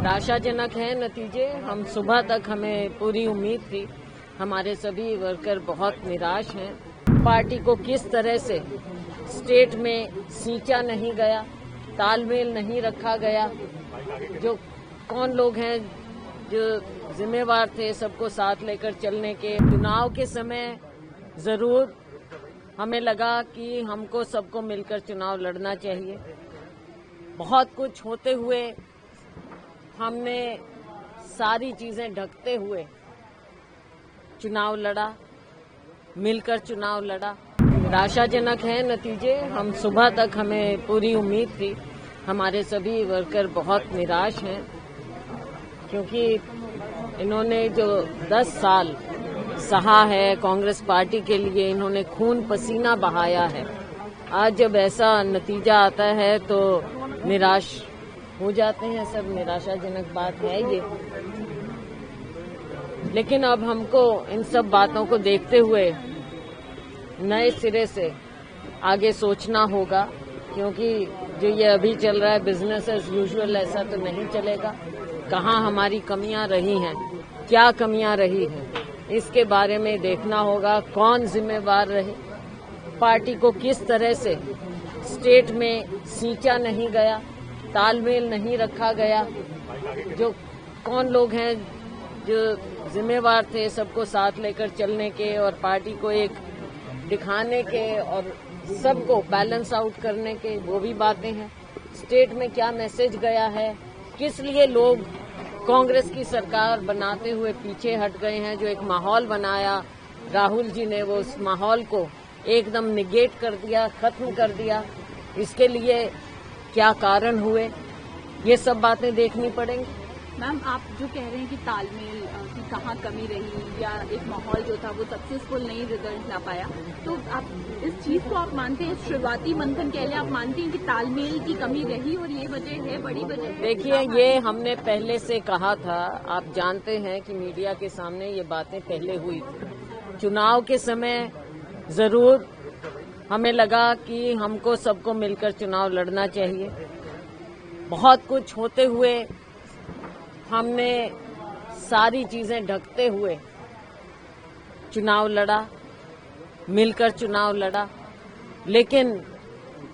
निराशाजनक है नतीजे। हम सुबह तक हमें पूरी उम्मीद थी, हमारे सभी वर्कर बहुत निराश हैं। पार्टी को किस तरह से स्टेट में सींचा नहीं गया, तालमेल नहीं रखा गया, जो कौन लोग हैं जो जिम्मेवार थे सबको साथ लेकर चलने के। चुनाव के समय जरूर हमें लगा कि हमको सबको मिलकर चुनाव लड़ना चाहिए। बहुत कुछ होते हुए हमने सारी चीजें ढकते हुए चुनाव लड़ा, मिलकर चुनाव लड़ा। निराशाजनक है नतीजे। हम सुबह तक हमें पूरी उम्मीद थी, हमारे सभी वर्कर बहुत निराश हैं, क्योंकि इन्होंने जो 10 साल सहा है कांग्रेस पार्टी के लिए, इन्होंने खून पसीना बहाया है। आज जब ऐसा नतीजा आता है तो निराश हो जाते हैं सब। निराशाजनक बात है ये, लेकिन अब हमको इन सब बातों को देखते हुए नए सिरे से आगे सोचना होगा, क्योंकि जो ये अभी चल रहा है बिजनेस एज यूजुअल, ऐसा तो नहीं चलेगा। कहाँ हमारी कमियां रही हैं, क्या कमियां रही हैं, इसके बारे में देखना होगा। कौन जिम्मेवार रहे, पार्टी को किस तरह से स्टेट में सींचा नहीं गया, तालमेल नहीं रखा गया, जो कौन लोग हैं जो जिम्मेवार थे सबको साथ लेकर चलने के और पार्टी को एक दिखाने के और सबको बैलेंस आउट करने के, वो भी बातें हैं। स्टेट में क्या मैसेज गया है, किस लिए लोग कांग्रेस की सरकार बनाते हुए पीछे हट गए हैं। जो एक माहौल बनाया राहुल जी ने, वो उस माहौल को एकदम निगेट कर दिया, खत्म कर दिया। इसके लिए क्या कारण हुए, ये सब बातें देखनी पड़ेंगी। मैम, आप जो कह रहे हैं कि तालमेल की कहाँ कमी रही या एक माहौल जो था वो सक्सेसफुल नहीं रिजल्ट ला पाया, तो आप इस चीज को आप मानते हैं, शुरुआती मंथन कह लें, आप मानते हैं कि तालमेल की कमी रही और ये वजह है, बड़ी वजह है? देखिए, ये हमने पहले से कहा था। आप जानते हैं कि मीडिया के सामने ये बातें पहले हुई थी। चुनाव के समय जरूर हमें लगा कि हमको सबको मिलकर चुनाव लड़ना चाहिए। बहुत कुछ होते हुए हमने सारी चीजें ढकते हुए चुनाव लड़ा, मिलकर चुनाव लड़ा। लेकिन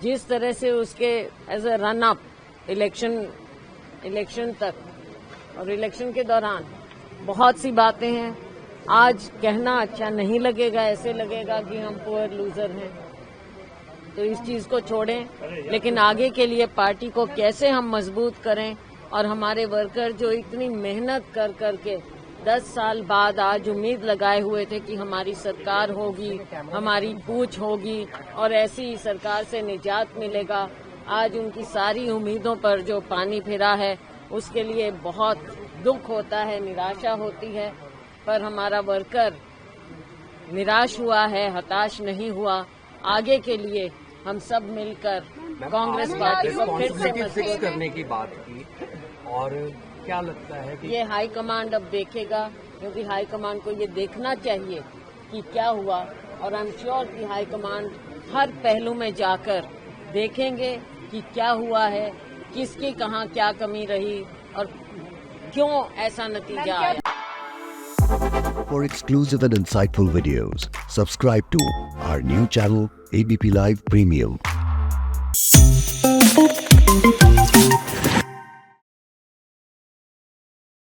जिस तरह से उसके as a run up election तक और इलेक्शन के दौरान बहुत सी बातें हैं। आज कहना अच्छा नहीं लगेगा, ऐसे लगेगा कि हम पुअर लूजर हैं, तो इस चीज को छोड़ें। लेकिन आगे के लिए पार्टी को कैसे हम मजबूत करें, और हमारे वर्कर जो इतनी मेहनत कर करके 10 साल बाद आज उम्मीद लगाए हुए थे कि हमारी सरकार होगी, हमारी पूछ होगी और ऐसी सरकार से निजात मिलेगा, आज उनकी सारी उम्मीदों पर जो पानी फिरा है, उसके लिए बहुत दुख होता है, निराशा होती है। पर हमारा वर्कर निराश हुआ है, हताश नहीं हुआ। आगे के लिए हम सब मिलकर कांग्रेस पार्टी को फिर से मजबूत करने की बात की, और क्या लगता है कि ये हाई कमांड अब देखेगा, क्योंकि हाई कमांड को ये देखना चाहिए कि क्या हुआ, और आई एम श्योर कि हाई कमांड हर पहलू में जाकर देखेंगे कि क्या हुआ है, किसकी कहाँ क्या कमी रही और क्यों ऐसा नतीजा आया। For exclusive and insightful videos, subscribe to our new channel ABP Live Premium.